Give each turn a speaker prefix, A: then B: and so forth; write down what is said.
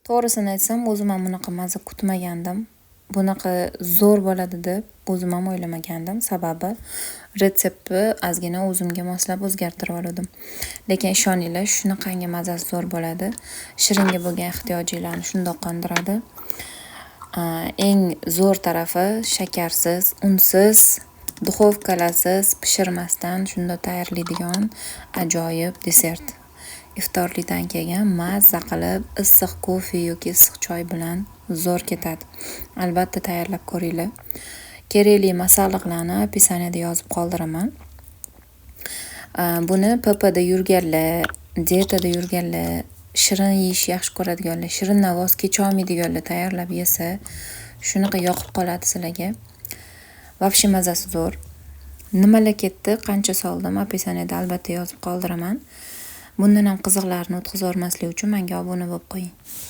A: To'g'risini aytsam, o'zim ham bunaqa maza kutmagandim. Bunaqa zo'r bo'ladi deb o'zim ham o'ylamagandim. Sababi retseptni ozgina o'zimga moslab o'zgartirib oldim. Lekin ishoninglar, shunaqangi mazasi zo'r bo'ladi. Shiringa bo'lgan ehtiyojinglarni shundoq qondiradi. Eng zo'r tarafi shakarsiz, unsiz, duxovkalasiz pishirmasdan shunda tayyorlaydigan ajoyib desert. Iftorlikdan keyin mazza qilib issiq kofe yoki issiq choy bilan zo'r ketadi. Albatta tayyorlab ko'ringlar. Kerakli masalliqlarni opisaniyada yozib qoldiraman. Buni PPda yurganlar, dietada yurganlar, shirin yeyish yaxshi ko'radiganlar, shirindan voz kecha olmaydiganlar tayyorlab yesa, shunaqa yoqib qoladi sizlarga. Vobshe mazasi zo'r. Nimalar ketdi, qancha soldim, opisaniyada albatta yozib qoldiraman. Bundan ham qiziqlarni o'tkazib olmaslik uchun menga obuna bo'lib qo'ying.